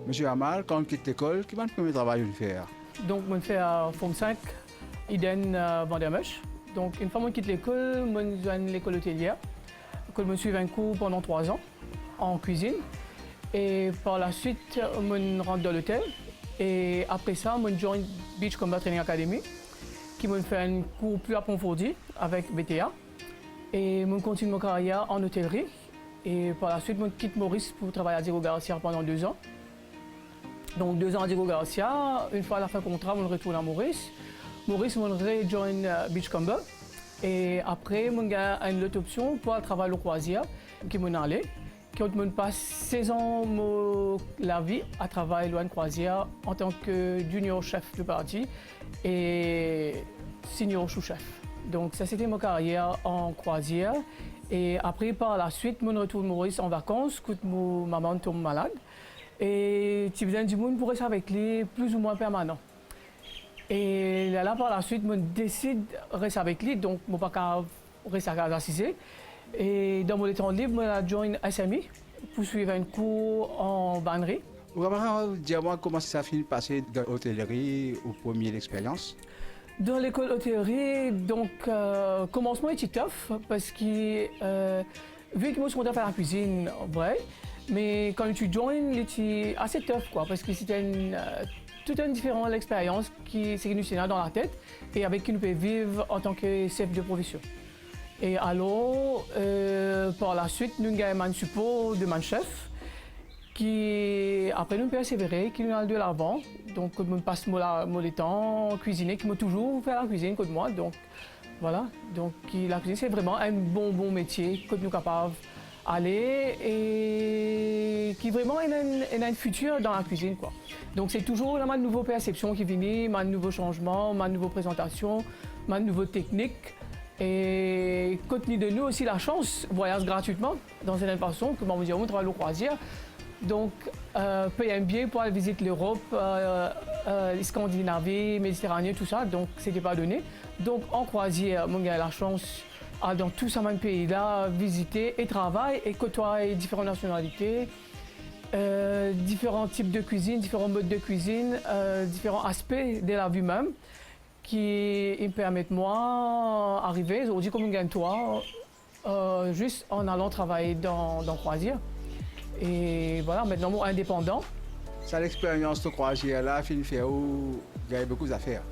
Monsieur Amal, quand on quitte l'école, quel est le premier travail que vous faites? Donc, je fais à Forme 5, Iden Vandermesh. Donc, une fois que je quitte l'école, je joins l'école hôtelière. Je suis un cours pendant 3 ans en cuisine. Et par la suite, je rentre dans l'hôtel. Et après ça, je joins Beach Combat Training Academy, qui me fait un cours plus approfondi avec BTA. Et je continue ma carrière en hôtellerie. Et par la suite, je quitte Maurice pour travailler à Diego Garcia pendant 2 ans. Donc 2 ans à Diego Garcia. Une fois à la fin du contrat, je retourne à Maurice. Maurice, je rejoins Beachcomber. Et après, je gagne une autre option pour travailler au croisière, qui m'en allait. Quand je passe 16 ans la vie à travailler loin de croisière en tant que junior chef du parti et senior sous-chef. Donc ça, c'était ma carrière en croisière. Et après, par la suite, je retourne à Maurice en vacances quand ma maman tombe malade. Et j'ai besoin du monde pour rester avec lui plus ou moins permanent. Et là, par la suite, je décide de rester avec lui, donc je ne peux pas rester à Casa Cissé. Et dans mon temps libre, je joins SMI pour suivre un cours en bannerie. Vous pouvez dire comment ça finit de passer de l'hôtellerie aux premières expériences? Dans l'école hôtellerie, donc, commencement était tough parce que vu que moi je comptais faire la cuisine, vrai, mais quand tu joins, c'était assez tough quoi, parce que c'était toute une différente expérience qui nous dans la tête et avec qui nous pouvons vivre en tant que chef de profession. Et alors, par la suite, nous avons un support de mon chef qui, après, nous persévérer, qui nous a de l'avant. Donc, je passe le temps cuisiner, qui m'a toujours fait la cuisine comme moi. Donc, voilà. Donc, la cuisine, c'est vraiment un bon métier que nous sommes capables d'aller et qui vraiment est un futur dans la cuisine, quoi. Donc, c'est toujours ma nouvelle perception qui vient, ma nouveau changement, ma nouvelle présentation, ma nouvelle technique. Et contenu de nous aussi la chance, voyage gratuitement dans une façon, comme on dit, on travaille au croisière. Donc, payer un billet pour aller visiter l'Europe, les Scandinavies, Méditerranée, tout ça. Donc, ce n'était pas donné. Donc, en croisière, on a la chance dans tous ces pays-là, visiter et travailler et côtoyer différentes nationalités, différents types de cuisine, différents modes de cuisine, différents aspects de la vie même, qui me permettent moi d'arriver aujourd'hui comme un gagne-toi, juste en allant travailler dans croisière. Et voilà, maintenant, moi, indépendant. Ça, l'expérience de croisière-là, Film-Ferro gagne beaucoup d'affaires.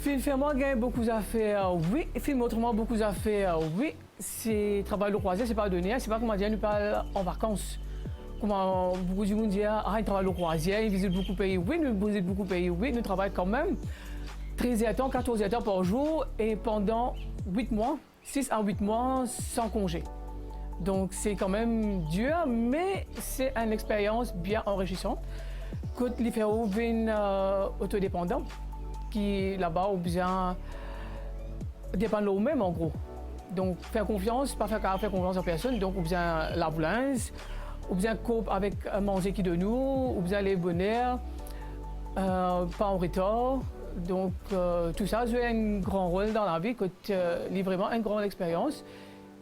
Film-Ferro gagne beaucoup d'affaires, oui. Film autrement, beaucoup d'affaires, oui. C'est travail de croisière, c'est pas donné. C'est pas comme on dit, nous parle en vacances. Comment beaucoup de monde dit, ah, il travaille de croisière, il visite beaucoup de pays, oui. Nous visitons beaucoup de pays, oui. Nous travaillons quand même 13 heures, 14 heures par jour et pendant 8 mois, 6 à 8 mois sans congé. Donc c'est quand même dur, mais c'est une expérience bien enrichissante. Quand les ferros viennent autodépendants, qui là-bas ont besoin dépendre d'eux-mêmes en gros. Donc faire confiance, pas faire confiance en personne, donc on besoin la boulance, on besoin couper avec manger qui de nous, on besoin les bonheurs, pas en retard. Donc tout ça joue un grand rôle dans la vie, c'est vraiment une grande expérience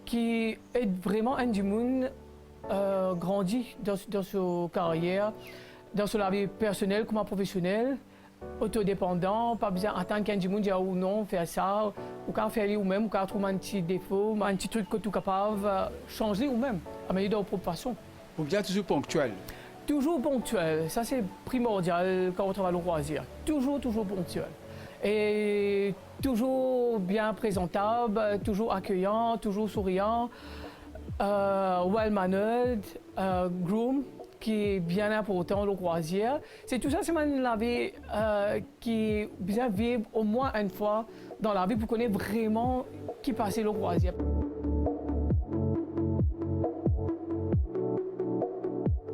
qui aide vraiment un du monde grandi dans sa carrière, dans sa vie personnelle comme professionnelle, autodépendant, pas besoin d'attendre qu'un du monde dise ou non, faire ça, ou qu'à faire ou-même, ou qu'à trouver un petit défaut, un petit truc que tu es capable de changer ou-même, améliorer de propre façon. Vous êtes toujours ponctuel? Toujours ponctuel, ça c'est primordial quand on travaille au croisière. Toujours ponctuel. Et toujours bien présentable, toujours accueillant, toujours souriant, well-mannered, groom, qui est bien important au croisière. C'est tout ça, c'est la vie qui bien vivre au moins une fois dans la vie pour connaître vraiment qui passe au croisière.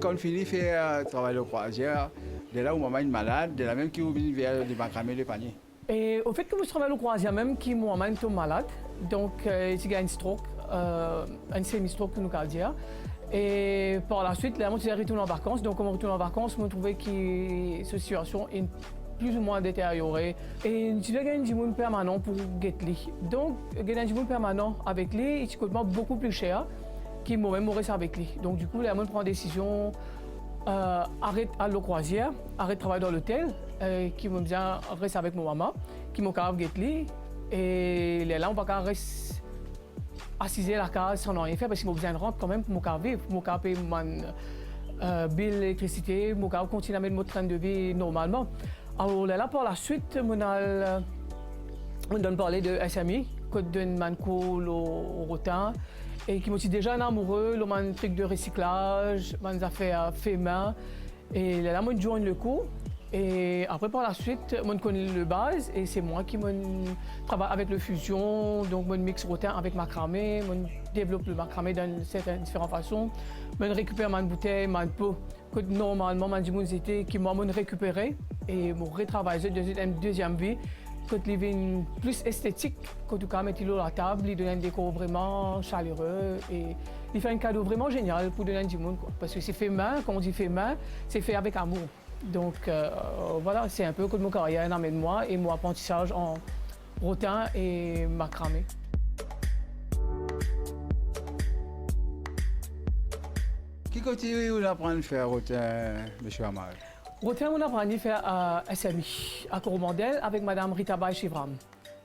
Quand Philippe fait travail au croisière, de là où maman est malade, de là même qui oublie vers les macramés de panier. Et au fait que je travaille au croisière, même qui maman tombe malade, donc il y a un stroke, un semi-stroke que nous allons dire. Et par la suite, là, je retourne en vacances. Donc, quand on retourne en vacances, je trouve que cette situation est plus ou moins détériorée. Et je dois gagner du monde permanent pour gagner. Donc, gagner du monde permanent avec lui, il coûte beaucoup plus cher que moi-même rester avec lui. Donc, du coup, là, je prends une décision arrête à la croisière, arrête de travailler dans l'hôtel, qui me bien reste avec mon maman, qui m'a capable de et là on va pas rester assis à la case sans rien faire parce qu'il m'a besoin de rentrer quand même pour mon vivre, pour mon payer mon bill d'électricité, pour continuer à mettre mon train de vie normalement. Alors là par la suite, on donne parler de SMI, qui donne un cours au rotin et qui m'ont déjà un amoureux, un truc de recyclage, des affaires fait main. Et là, on joue le cours. Et après, par la suite, on connaît le base et c'est moi qui travaille avec le fusion, donc on mixe rotin avec macramé, on développe le macramé dans certaines différentes façons, on récupère ma bouteille, ma peau, que normalement, ma était qui m'a récupéré et mon retravailler une deuxième vie, que devient plus esthétique, qu'en tout cas mettre l'eau à la table, il donne un décor vraiment chaleureux et il fait un cadeau vraiment génial pour donner du monde, quoi. Parce que c'est fait main, quand on dit fait main, c'est fait avec amour. Donc voilà, c'est un peu comme mon carrière énormément de moi et mon apprentissage en rotin et macramé. Qui continue à apprendre à faire rotin, M. Amal? Rotin, on apprend à faire à SMI, à Coromandel, avec Mme Rita Bay-Chivram,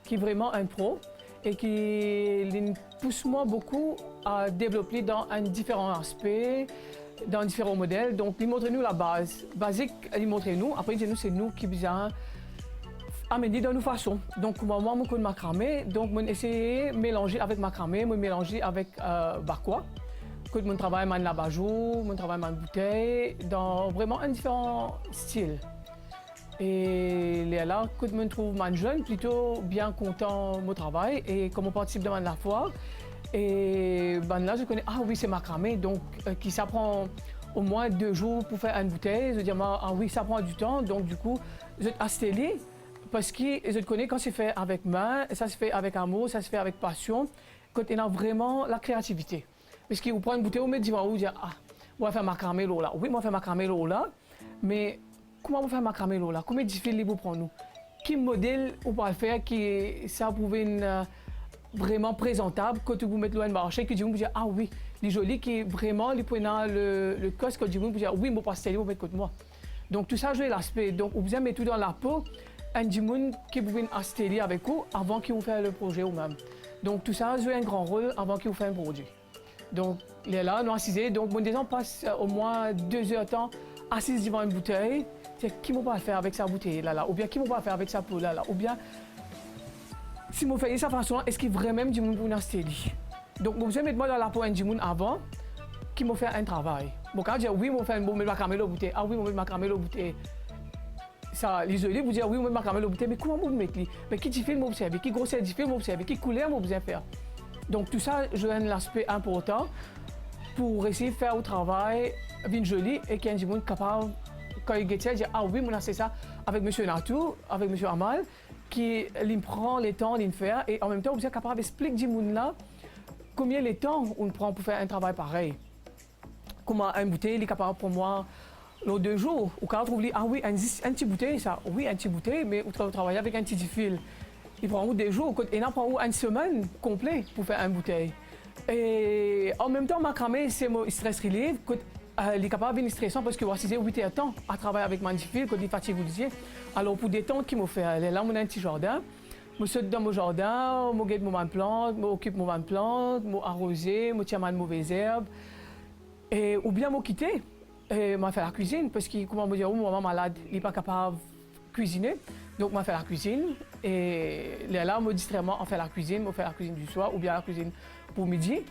qui est vraiment un pro et qui pousse moi beaucoup à développer dans un différent aspect, dans différents modèles. Donc, il montre nous la base basique, il montre nous. Après, c'est nous qui besoin amener dans nos façons. Donc, moi, je connais macramé. Donc, je essayer de mélanger avec macramé, je mélanger avec bakwa. Je travaille avec l'abajou, je travaille avec bouteille, dans vraiment un différent style. Et là, quand je me trouve jeune, plutôt bien content de mon travail et comme on participe dans la foire. Et là, je connais, ah oui, c'est macramé, donc qui ça prend au moins 2 jours pour faire une bouteille. Je dis, ah oui, ça prend du temps, donc du coup, je suis astélé parce que je connais quand c'est fait avec main, ça se fait avec amour, ça se fait avec passion, quand il y a vraiment la créativité. Parce que vous prenez une bouteille, vous mettez devant vous, vous dites, ah, on va faire macramé là. Oui, on va faire macramé là, mais comment on va faire macramé là? Combien de fils vous prenez nous? Quel modèle on va faire qui ça pouvait vraiment présentable quand vous mettez le marché qui dit vous dire ah oui les jolis qui vraiment les prenant le cos quand vous dire oui mon pastel vous mettez contre moi donc tout ça joue l'aspect donc vous mettez tout dans la peau un monde qui vous vient installer avec vous avant qu'il vous fasse le projet vous-même donc tout ça joue un grand rôle avant qu'il vous fasse un produit donc les là nous assisés donc bon des gens passent au moins 2 heures de temps assis devant une bouteille c'est qui va faire avec sa bouteille là ou bien qui va faire avec sa peau là ou bien si je fais de cette façon, est-ce qu'il y a vraiment du monde pour nous installer? Donc, je vais mettre moi dans la peau du monde avant qui m'a fait un travail. Je vais dire oui, je vais faire un macramé au bouteille. Ah oui, je vais mettre macramé au bouteille. Ça, l'isolé, vous dire oui, je vais mettre macramé au bouteille. Mais comment vous mettre? Mais qui difficile m'observer? Qui grosseur difficile m'observer? Qui couleur m'observer faire? Donc, tout ça, je donne l'aspect important pour essayer de faire au travail bien joli et qu'il y ait du monde capable, quand il dit ah oui, on a fait ça avec M. Natou, avec M. Amal. Qui prend le temps de faire et en même temps, vous êtes capable d'expliquer du monde là combien de temps on prend pour faire un travail pareil. Comment une bouteille est capable pour moi les 2 jours. Ou quand vous dites ah oui, un petit bouteille, ça, oui, un petit bouteille, mais vous travaillez avec un petit fil. Il prend 2 jours, et il prend une semaine complète pour faire une bouteille. Et en même temps, macramé, c'est mon stress relief. Il est capable de stressant parce que vous assisez 8 heures de temps à travailler avec Magnifique, quand il fatigue, vous disiez. Alors, pour détendre, qu'il m'a fait, là, on a un petit jardin. Je saute dans mon jardin, je guette mon plante, je m'occupe de mon plante, je arroser, je tiens ma mauvaise herbe. Et, ou bien, je quitter, et je fais la cuisine parce que, comment me dire, oh, mon maman malade, il n'est pas capable de cuisiner. Donc, je fais la cuisine. Et là, je me distrais, on fait la cuisine du soir ou bien la cuisine pour midi.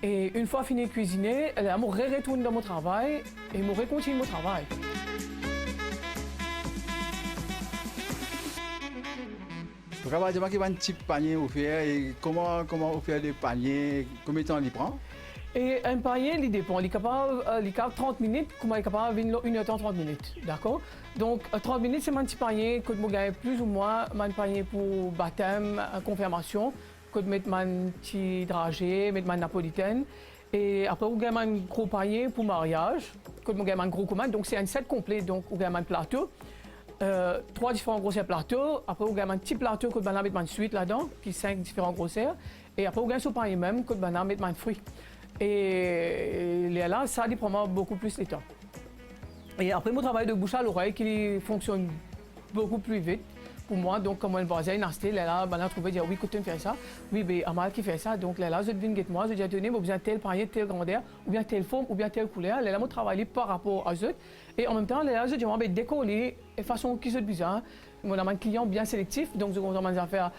Et une fois fini de cuisiner, je retourne dans mon travail et je continue mon travail. Vous pouvez dire qu'il y a un petit panier vous faire et comment vous faites des paniers, combien de temps il prend? Et un panier, il dépend. Il est capable de 30 minutes, comment il est capable de 1 heure 30 minutes. D'accord? Donc 30 minutes, c'est un petit panier que je gagne plus ou moins un panier pour baptême, confirmation. Que de mettre un petit dragé, mettre ma napolitaine. Et après, vous gagnez un gros panier pour mariage, que vous gagnez un gros commande. Donc, c'est un set complet. Donc, vous gagnez un plateau, 3 différents grosseurs plateaux. Après, vous gagnez un petit plateau que vous mettre une suite là-dedans, qui est 5 différents grosseurs. Et après, vous gagnez ce panier même que vous mettre un fruit. Et là, ça dépend beaucoup plus de temps. Et après mon travail de bouche à l'oreille qui fonctionne beaucoup plus vite pour moi. Donc, comme on voisine a acheté, là, on a trouvé, dire oui, écoute, tu fais ça. Oui, ben, Amal qui fait ça. Donc, là, je viens de moi, je dis, tenez, j'ai besoin de tel panier, telle grandeur, ou bien telle forme, ou bien telle couleur. Là, je travaille par rapport à eux. Et en même temps, là, je dis, ben, décoller de façon qui se bizarre. On a un client bien sélectif, donc je commence à faire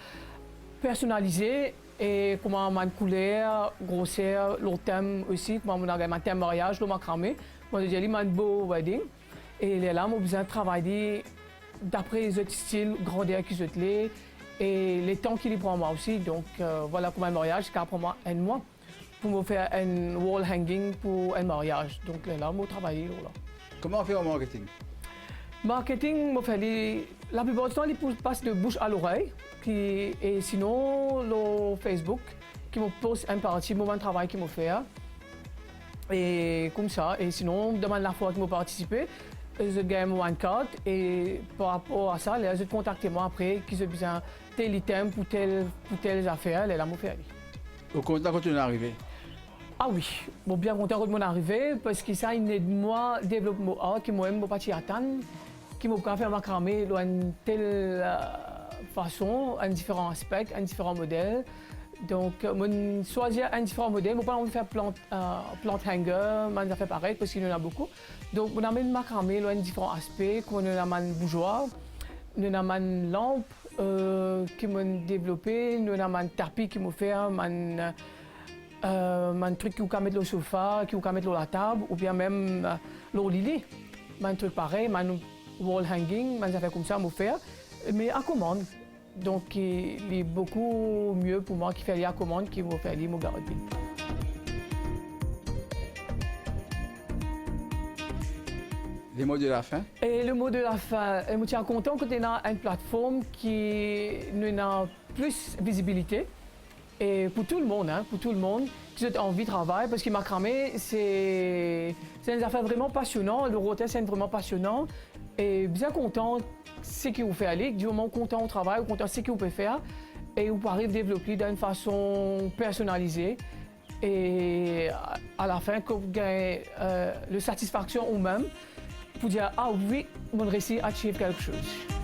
personnalisé et comment on a une couleur, grosseur, le thème aussi, comment on a un thème mariage, le macramé. Moi, je dis, un beau wedding. Et là, on a besoin de travailler d'après les autres styles, grandeur qu'ils ont et les temps qu'il prend moi aussi. Donc voilà pour un mariage, c'est prend moi un mois pour me faire un wall hanging pour un mariage. Donc là, on travaille là. Comment on fait en marketing? Marketing, la plupart du temps, il passe de bouche à l'oreille. Et sinon, le Facebook, qui me pose un parti moment de travail qu'il me fait. Et comme ça. Et sinon, demande la fois qu'il m'a participé. Je gagne mon carte et par rapport à ça, je contacte moi après qu'ils ont besoin de tel item pour telle affaire, là, je fais. Au content quand tu es arrivé? Ah oui, bon, bien content quand mon arrivé parce que ça, il aide moi à développer mon art, qui m'a pas attendre, qui m'a fait macramer d'une telle façon, un différent aspect, un différent modèle. Donc, je choisis un différent modèle. Je ne peux pas faire plante hanger, je fait pareil parce qu'il y en a beaucoup. Donc, on a mis macramé, un différent aspect, on a une bougeoir, on a une lampe qui m'a développé, on a un tapis qui m'a fait, un truc qui peut mettre le sofa, qui peut mettre la table, ou bien même le lit. Un truc pareil, un wall hanging, je fait comme ça, je fait, mais à commande. Donc, il est beaucoup mieux pour moi qui fait la commande qui me fait mon garde. Les mots de la fin? Et le mot de la fin, je me tiens content que tu aies une plateforme qui a plus de visibilité. Et pour tout le monde, pour tout le monde qui a envie de travailler, parce que macramé, c'est une affaire vraiment passionnante. Le rotel, c'est vraiment passionnant. Et bien content ce que vous faites aller, du moment content au travail, content ce que vous pouvez faire, et vous pouvez développer d'une façon personnalisée. Et à la fin, que vous gagnez la satisfaction ou même pour dire ah oui, on réussit à achieve quelque chose.